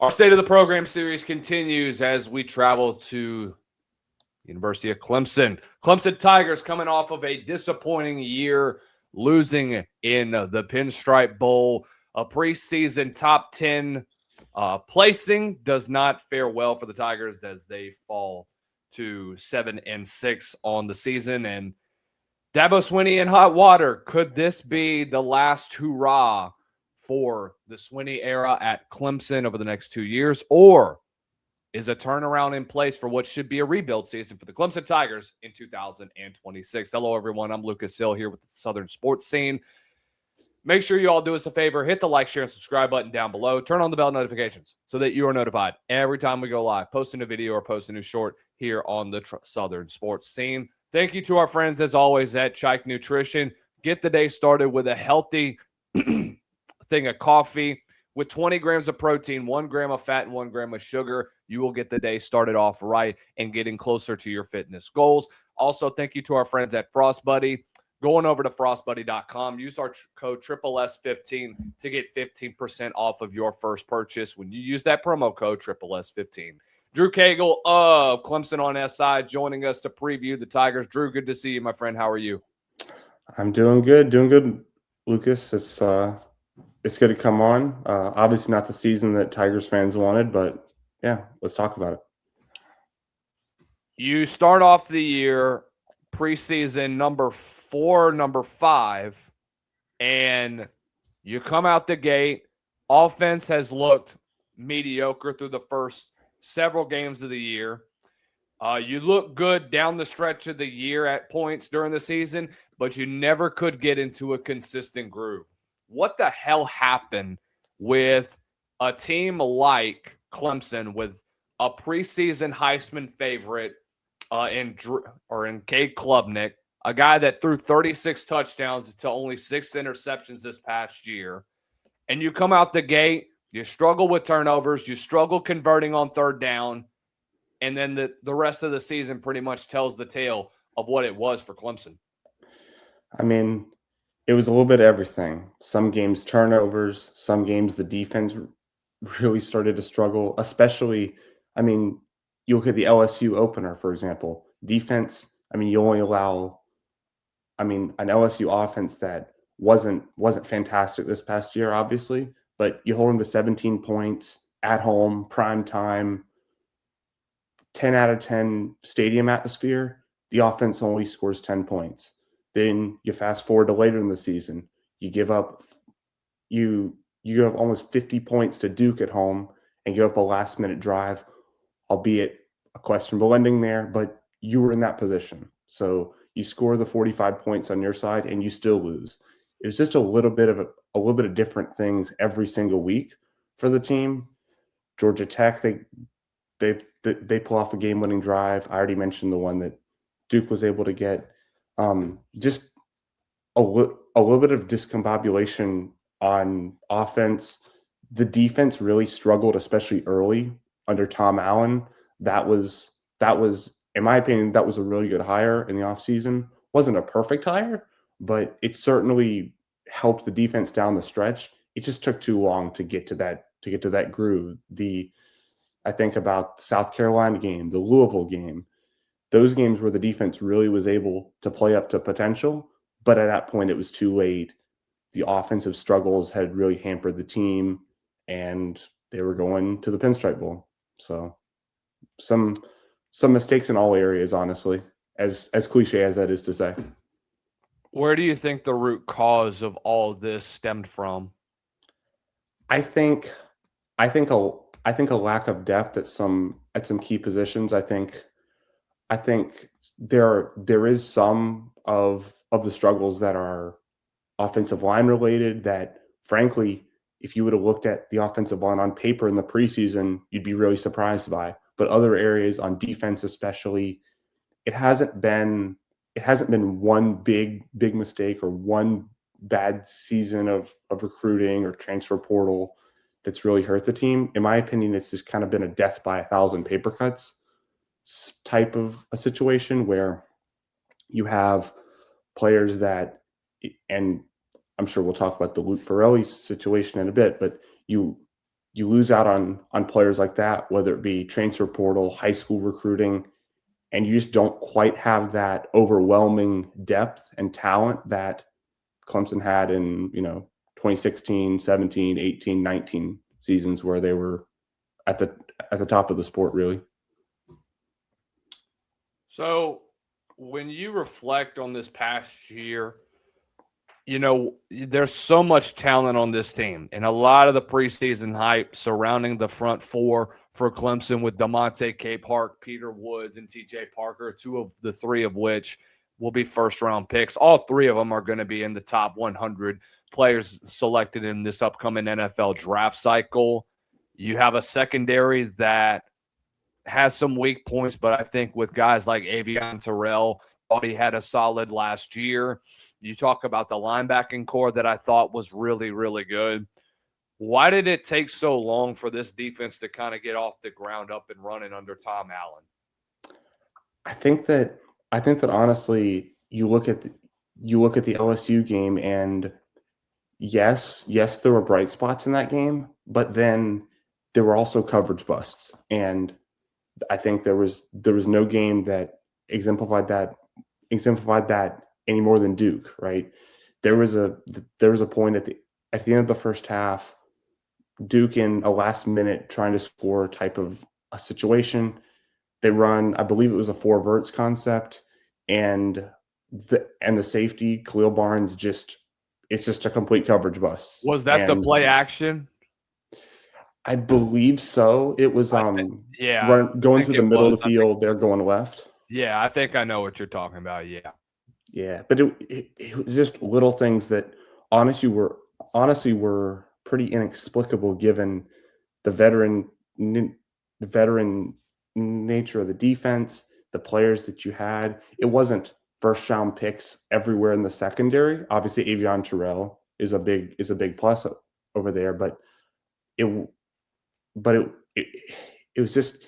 Our State of the Program series continues as we travel to University of Clemson. Clemson Tigers coming off of a disappointing year, losing in the Pinstripe Bowl. A preseason top 10 placing does not fare well for the Tigers as they fall to 7-6 on the season. And Dabo Swinney in hot water. Could this be the last hurrah for the Swinney era at Clemson over the next 2 years? Or is a turnaround in place for what should be a rebuild season for the Clemson Tigers in 2026? Hello, everyone. I'm Lucas Hill here with the Southern Sports Scene. Make sure you all do us a favor. Hit the like, share, and subscribe button down below. Turn on the bell notifications so that you are notified every time we go live, post a new video or post a new short here on the Southern Sports Scene. Thank you to our friends, as always, at Chike Nutrition. Get the day started with a healthy thing of coffee with 20 grams of protein, 1 gram of fat, and 1 gram of sugar. You will get the day started off right and getting closer to your fitness goals. Also, thank you to our friends at FrostBuddy. Going over to frostbuddy.com, use our code SSS15 to get 15% off of your first purchase when you use that promo code SSS15. Drew Cagle of Clemson on SI joining us to preview the Tigers. Drew, good to see you, my friend. How are you? I'm doing good, Lucas. It's good to come on. Obviously not the season that Tigers fans wanted, but yeah, let's talk about it. You start off the year preseason number 4, number 5, and you come out the gate. Offense has looked mediocre through the first several games of the year. You look good down the stretch of the year at points during the season, but you never could get into a consistent groove. What the hell happened with a team like Clemson with a preseason Heisman favorite in Cagle Klubnik, a guy that threw 36 touchdowns to only 6 interceptions this past year, and you come out the gate, you struggle with turnovers, you struggle converting on third down, and then the rest of the season pretty much tells the tale of what it was for Clemson. I mean, it was a little bit of everything. Some games turnovers, some games the defense really started to struggle, especially, you look at the LSU opener, for example. Defense, you only allow, an LSU offense that wasn't fantastic this past year, obviously, but you hold them to 17 points at home, prime time, 10 out of 10 stadium atmosphere. The offense only scores 10 points. Then you fast forward to later in the season, you give up almost 50 points to Duke at home and give up a last-minute drive, albeit a questionable ending there, but you were in that position. So you score the 45 points on your side and you still lose. It was just a little bit of different things every single week for the team. Georgia Tech, they pull off a game-winning drive. I already mentioned the one that Duke was able to get. Just a little bit of discombobulation on offense. The defense really struggled, especially early under Tom Allen. That was, in my opinion, that was a really good hire in the offseason. Wasn't a perfect hire, but it certainly helped the defense down the stretch. It just took too long to get to that groove. I think about the South Carolina game, the Louisville game, those games where the defense really was able to play up to potential, but at that point it was too late. The offensive struggles had really hampered the team, and they were going to the Pinstripe Bowl. So some mistakes in all areas, honestly, as cliche as that is to say. Where do you think the root cause of all this stemmed from? I think a lack of depth at some key positions. I think there is some of the struggles that are offensive line related that, frankly, if you would have looked at the offensive line on paper in the preseason, you'd be really surprised by. But other areas on defense, especially, it hasn't been one big mistake or one bad season of recruiting or transfer portal that's really hurt the team. In my opinion, it's just kind of been a death by 1,000 paper cuts type of a situation where you have players that, and I'm sure we'll talk about the Luke Ferrelli situation in a bit, but you you lose out on players like that, whether it be transfer portal, high school recruiting, and you just don't quite have that overwhelming depth and talent that Clemson had in, 2016, 17, 18, 19 seasons where they were at the top of the sport, really. So when you reflect on this past year, there's so much talent on this team, and a lot of the preseason hype surrounding the front four for Clemson with DeMonte Capehart, Peter Woods, and TJ Parker, two of the three of which will be first-round picks. All three of them are going to be in the top 100 players selected in this upcoming NFL draft cycle. You have a secondary that has some weak points, but I think with guys like Avion Terrell, thought he had a solid last year. You talk about the linebacking core that I thought was really, really good. Why did it take so long for this defense to kind of get off the ground up and running under Tom Allen? I think that honestly, you look at the LSU game, and yes, there were bright spots in that game, but then there were also coverage busts, and I think there was no game that exemplified that any more than Duke, right? There was a point at the end of the first half, Duke in a last minute trying to score type of a situation. They run, I believe it was a four verts concept, and the safety, Khalil Barnes, it's just a complete coverage bust. Was that the play action? I believe so. It was going through the middle of the field. They're going left. Yeah, I think I know what you're talking about. Yeah, but it was just little things that honestly were pretty inexplicable given the veteran nature of the defense, the players that you had. It wasn't first round picks everywhere in the secondary. Obviously, Avion Terrell is a big plus over there, but it was just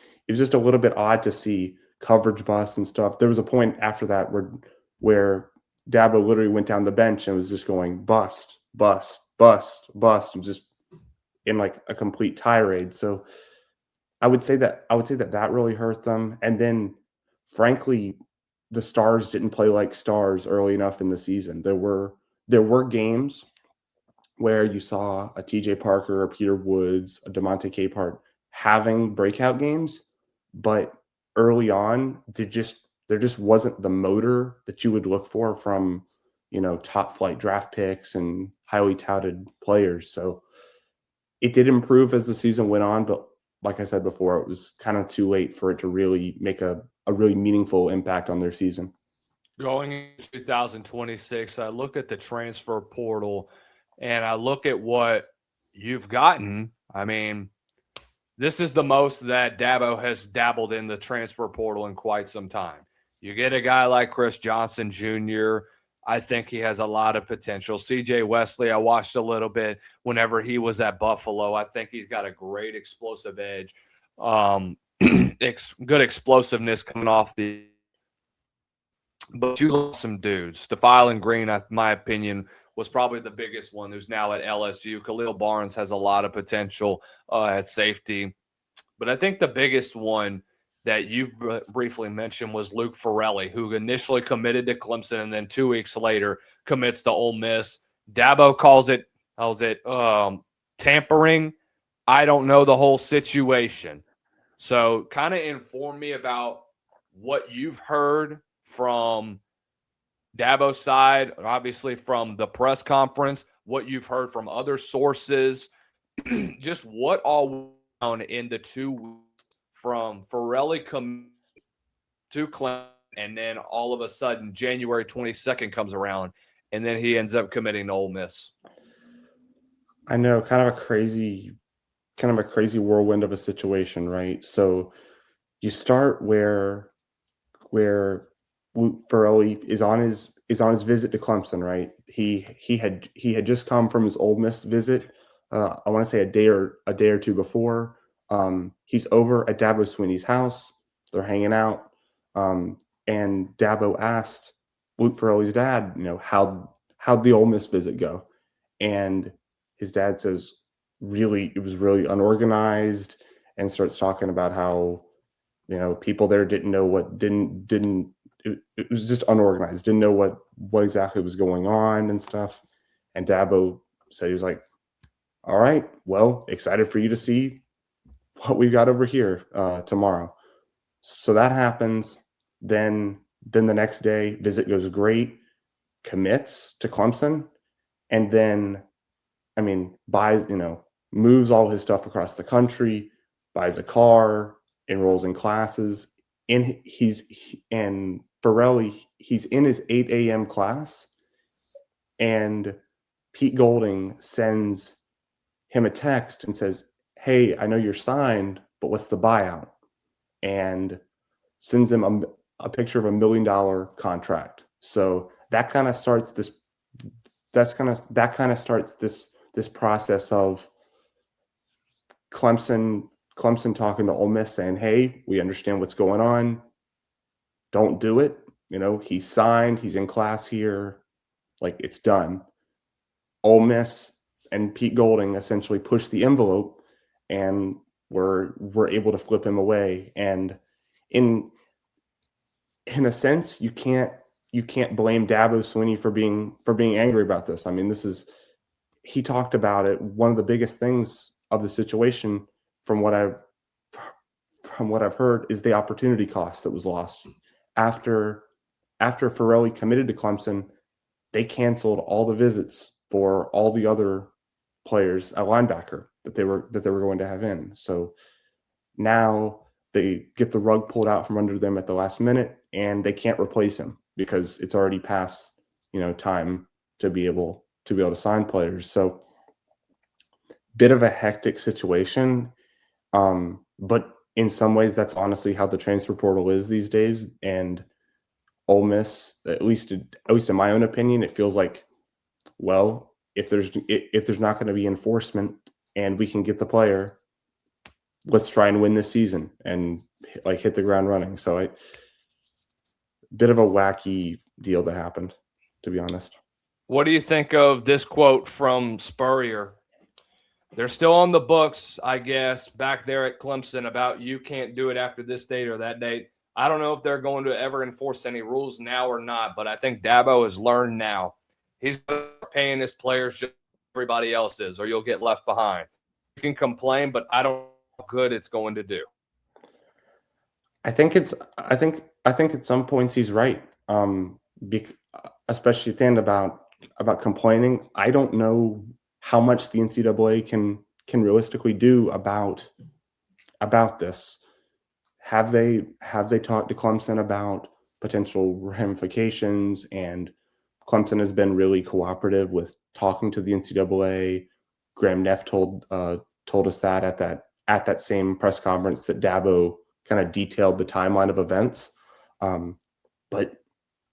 a little bit odd to see coverage busts and stuff. There was a point after that where Dabo literally went down the bench and was just going bust, bust, bust, bust, and just in like a complete tirade. So I would say that really hurt them. And then, frankly, the stars didn't play like stars early enough in the season. There were games where you saw a TJ Parker, a Peter Woods, a DeMonte Capehart having breakout games, but early on, there just wasn't the motor that you would look for from, top flight draft picks and highly touted players. So it did improve as the season went on, but like I said before, it was kind of too late for it to really make a really meaningful impact on their season. Going into 2026, I look at the transfer portal and I look at what you've gotten. I mean, this is the most that Dabo has dabbled in the transfer portal in quite some time. You get a guy like Chris Johnson Jr., I think he has a lot of potential. CJ Wesley, I watched a little bit whenever he was at Buffalo. I think he's got a great explosive edge, good explosiveness coming off the. But you lost some dudes. Stephylon Green, in my opinion, was probably the biggest one, who's now at LSU. Khalil Barnes has a lot of potential at safety. But I think the biggest one that you briefly mentioned was Luke Ferrelli, who initially committed to Clemson and then 2 weeks later commits to Ole Miss. Dabo calls it tampering. I don't know the whole situation. So kind of inform me about what you've heard from Dabo's side, obviously from the press conference, what you've heard from other sources, just what all went on in the 2 weeks from Ferrelli to Clemson, and then all of a sudden January 22nd comes around, and then he ends up committing to Ole Miss. I know, kind of a crazy whirlwind of a situation, right? So you start where Luke Ferrelli is on his visit to Clemson, right? He had just come from his Ole Miss visit. I want to say a day or two before. He's over at Dabo Swinney's house. They're hanging out, and Dabo asked Luke Ferrelli's dad, how'd the Ole Miss visit go? And his dad says, it was really unorganized, and starts talking about how, people there didn't know what didn't it was just unorganized, didn't know what exactly was going on and stuff. And Dabo said, he was like, all right, well, excited for you to see what we got over here tomorrow. So that happens. Then the next day, visit goes great, commits to Clemson, and then, buys, moves all his stuff across the country, buys a car, enrolls in classes. And Ferrelli, he's in his 8 a.m. class, and Pete Golding sends him a text and says, hey, I know you're signed, but what's the buyout? And sends him a picture of $1 million contract. So that kind of starts this. Starts this process of Clemson talking to Ole Miss, saying, "Hey, we understand what's going on. Don't do it. He's signed. He's in class here. Like, it's done." Ole Miss and Pete Golding essentially pushed the envelope, and we're able to flip him away. And in a sense, you can't blame Dabo Swinney for being angry about this. I mean, he talked about it. One of the biggest things of the situation, from what I've heard, is the opportunity cost that was lost. After Ferrelli committed to Clemson, they canceled all the visits for all the other players at linebacker that they were going to have in. So now they get the rug pulled out from under them at the last minute, and they can't replace him because it's already past, time to be able to sign players. So bit of a hectic situation. But in some ways, that's honestly how the transfer portal is these days. And Ole Miss, at least in my own opinion, it feels like, well, if there's not going to be enforcement and we can get the player, let's try and win this season and hit the ground running. So bit of a wacky deal that happened, to be honest. What do you think of this quote from Spurrier? They're still on the books, I guess, back there at Clemson about you can't do it after this date or that date. I don't know if they're going to ever enforce any rules now or not, but I think Dabo has learned now. He's paying his players just like everybody else is, or you'll get left behind. You can complain, but I don't know how good it's going to do. I think at some points he's right. Especially at the end about complaining. I don't know how much the NCAA can realistically do about this. Have they talked to Clemson about potential ramifications? And Clemson has been really cooperative with talking to the NCAA. Graham Neff told us that at that same press conference that Dabo kind of detailed the timeline of events. But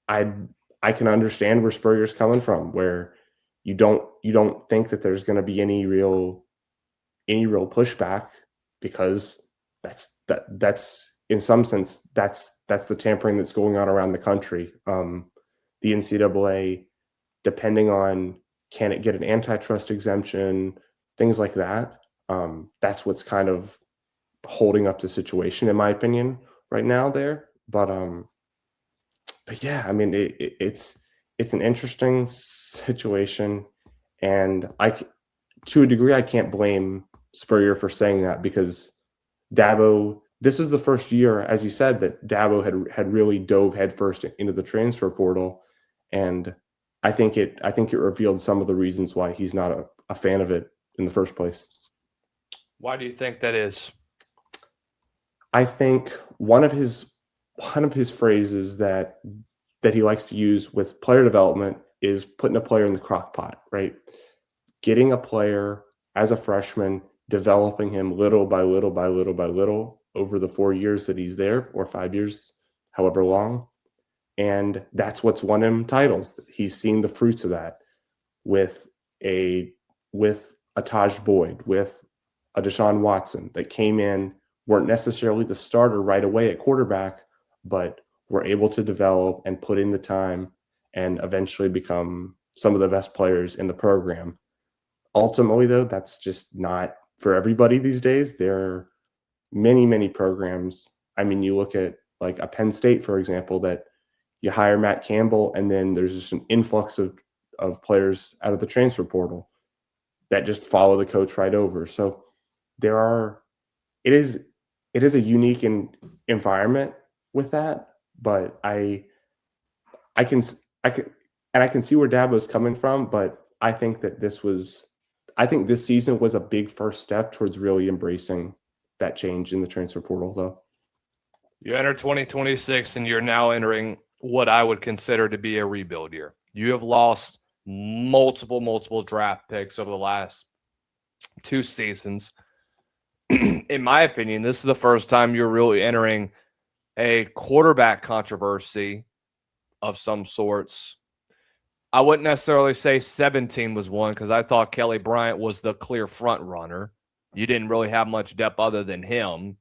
I can understand where Spurrier's coming from, where you don't think that there's going to be any real pushback, because that's in some sense that's the tampering that's going on around the country. The NCAA, depending on, can it get an antitrust exemption, things like that. That's what's kind of holding up the situation, in my opinion, right now there. But yeah, I mean, it's an interesting situation, and to a degree, I can't blame Spurrier for saying that, because Dabo, this is the first year, as you said, that Dabo had really dove headfirst into the transfer portal, and I think it revealed some of the reasons why he's not a fan of it in the first place. Why do you think that is? I think one of his phrases that he likes to use with player development is putting a player in the crock pot, right? Getting a player as a freshman, developing him little by little by little by little over the 4 years that he's there, or 5 years, however long. And that's what's won him titles. He's seen the fruits of that with a Taj Boyd, with a Deshaun Watson that came in, weren't necessarily the starter right away at quarterback, but were able to develop and put in the time and eventually become some of the best players in the program. ultimately, though, that's just not for everybody these days. There are many, many programs. I mean, you look at like a Penn State, for example, that you hire Matt Campbell, and then there's just an influx of players out of the transfer portal that just follow the coach right over. So there are it is a unique environment with that, but I can I can and I can see where Dabo's coming from, but I think that this season was a big first step towards really embracing that change in the transfer portal, though. You enter 2026 and you're now entering what I would consider to be a rebuild year. You have lost multiple draft picks over the last 2 seasons. In my opinion, this is the first time you're really entering a quarterback controversy of some sorts. I wouldn't necessarily say 17 was one because I thought Kelly Bryant was the clear front runner. You didn't really have much depth other than him.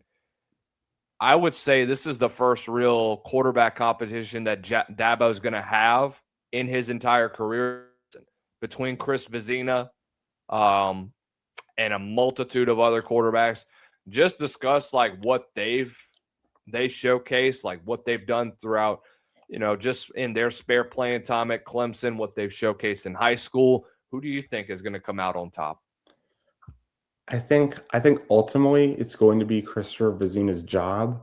I would say this is the first real quarterback competition that Dabo is going to have in his entire career between Chris Vizina and a multitude of other quarterbacks. Just discuss like what they showcase, like what they've done throughout, just in their spare playing time at Clemson, what they've showcased in high school. Who do you think is going to come out on top? I think ultimately it's going to be Christopher Vizina's job.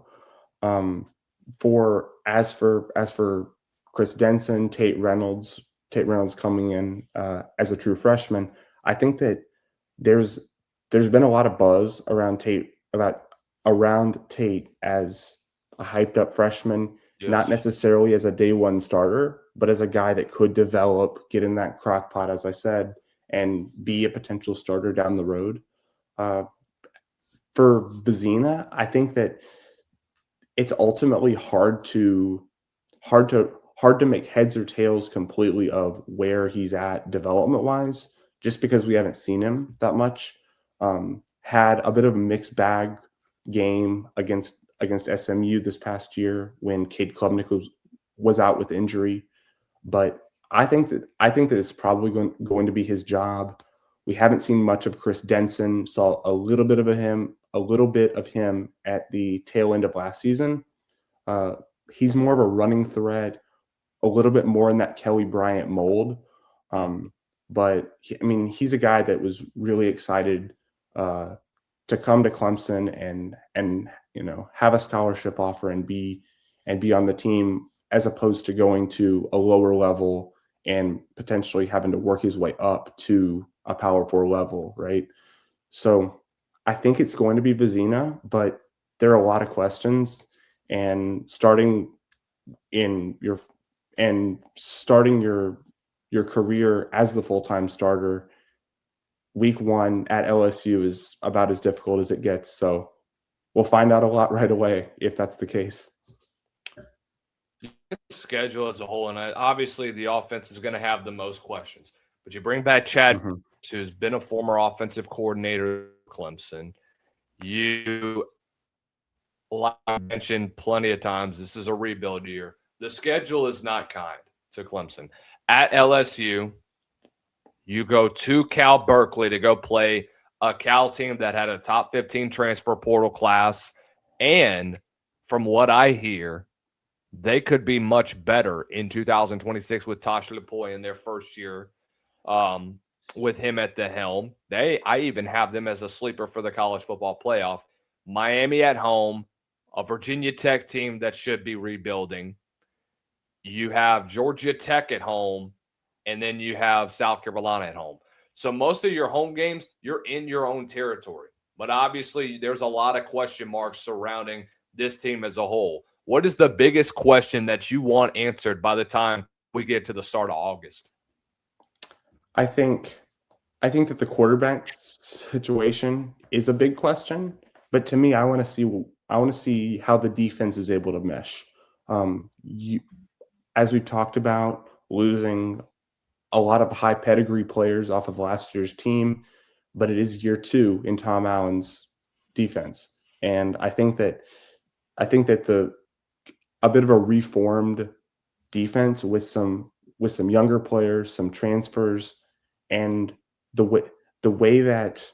As for Chris Denson, Tate Reynolds coming in as a true freshman, I think that there's been a lot of buzz around Tate as a hyped up freshman, Yes. not necessarily as a day one starter, but as a guy that could develop, get in that crock pot, as I said, and be a potential starter down the road. For Vizina, I think that it's ultimately hard to make heads or tails completely of where he's at development wise, just because we haven't seen him that much. Had a bit of a mixed bag game against SMU this past year when Cade Klubnik was out with injury, but I think that it's probably going to be his job. We haven't seen much of Chris Denson. Saw a little bit of him at the tail end of last season. He's more of a running threat, a little bit more in that Kelly Bryant mold. But he's a guy that was really excited to come to Clemson and have a scholarship offer and be on the team, as opposed to going to a lower level and potentially having to work his way up to a Power 4 level, right? So I think it's going to be Vizina, but there are a lot of questions, and starting your career as the full-time starter week 1 at LSU is about as difficult as it gets. So we'll find out a lot right away if that's the case. Schedule as a whole, and obviously the offense is going to have the most questions. But you bring back Chad, who's been a former offensive coordinator at Clemson. You, like I mentioned plenty of times, this is a rebuild year. The schedule is not kind to Clemson. At LSU, you go to Cal Berkeley to go play a Cal team that had a top 15 transfer portal class. And from what I hear, they could be much better in 2026 with Tosh Lupoi in their first year with him at the helm. I even have them as a sleeper for the college football playoff. Miami at home, a Virginia Tech team that should be rebuilding. You have Georgia Tech at home, and then you have South Carolina at home. So most of your home games, you're in your own territory. But obviously, there's a lot of question marks surrounding this team as a whole. What is the biggest question that you want answered by the time we get to the start of August? I think that the quarterback situation is a big question, but to me, I want to see how the defense is able to mesh. As we talked about, losing a lot of high pedigree players off of last year's team, but it is year 2 in Tom Allen's defense, and I think that a bit of a reformed defense with some younger players, some transfers, and the the way that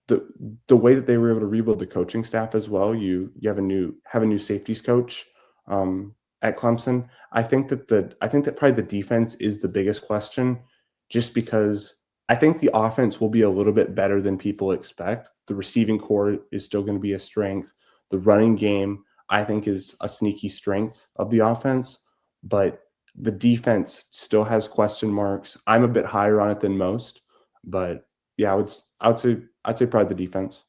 the way that they were able to rebuild the coaching staff as well. You have a new safeties coach at Clemson. I think that probably the defense is the biggest question, just because I think the offense will be a little bit better than people expect. The receiving core is still going to be a strength. The running game, I think, is a sneaky strength of the offense, but the defense still has question marks. I'm a bit higher on it than most, but yeah, I'd say probably the defense.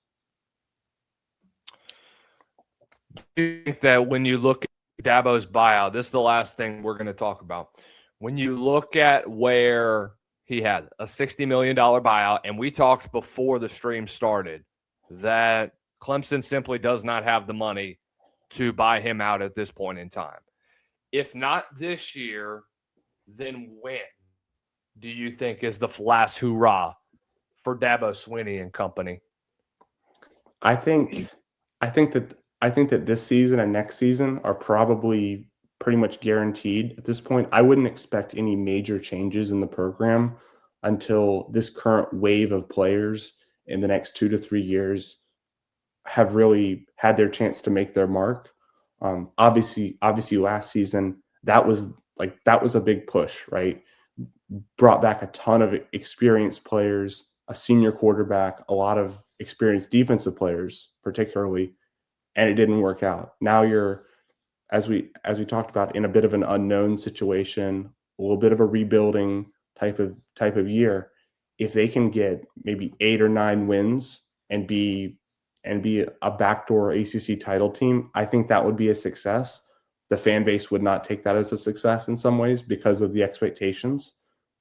Do you think that when you look at Dabo's buyout, this is the last thing we're going to talk about. When you look at where he had a $60 million buyout, and we talked before the stream started that Clemson simply does not have the money to buy him out at this point in time. If not this year, then when do you think is the last hurrah for Dabo Swinney and company? I think that this season and next season are probably pretty much guaranteed at this point. I wouldn't expect any major changes in the program until this current wave of players in the next 2 to 3 years have really had their chance to make their mark. Obviously last season that was a big push, right? Brought back a ton of experienced players, a senior quarterback, a lot of experienced defensive players, particularly, and it didn't work out. Now you're, as we talked about, in a bit of an unknown situation, a little bit of a rebuilding type of year. If they can get maybe 8 or 9 wins and be a backdoor ACC title team, I think that would be a success. The fan base would not take that as a success in some ways because of the expectations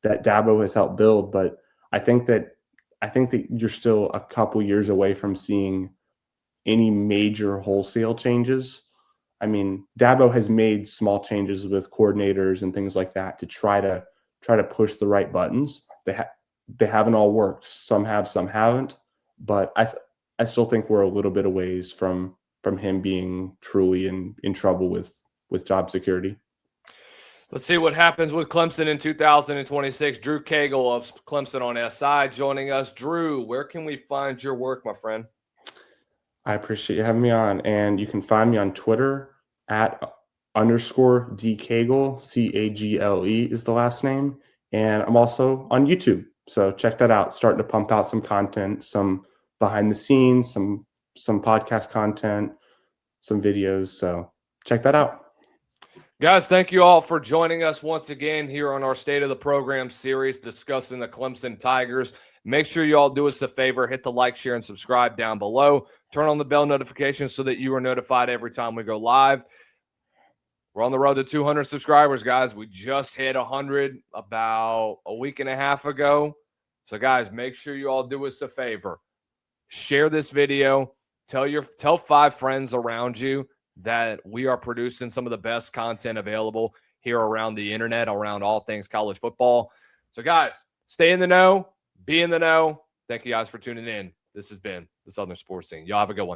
that Dabo has helped build. But I think that you're still a couple years away from seeing any major wholesale changes. I mean, Dabo has made small changes with coordinators and things like that to try to push the right buttons. They haven't all worked. Some have, some haven't. But I still think we're a little bit a ways from him being truly in trouble with job security. Let's see what happens with Clemson in 2026. Drew Cagle of Clemson on SI joining us. Drew, where can we find your work, my friend? I appreciate you having me on. And you can find me on Twitter at _DCagle, CAGLE is the last name. And I'm also on YouTube. So check that out. Starting to pump out some content, some behind the scenes, some podcast content, some videos. So check that out. Guys, thank you all for joining us once again here on our State of the Program series discussing the Clemson Tigers. Make sure you all do us a favor, hit the like, share, and subscribe down below. Turn on the bell notifications so that you are notified every time we go live. We're on the road to 200 subscribers, guys. We just hit 100 about a week and a half ago. So, guys, make sure you all do us a favor. Share this video. Tell 5 friends around you that we are producing some of the best content available here around the internet, around all things college football. So, guys, stay in the know, be in the know. Thank you guys for tuning in. This has been the Southern Sports Scene. Y'all have a good one.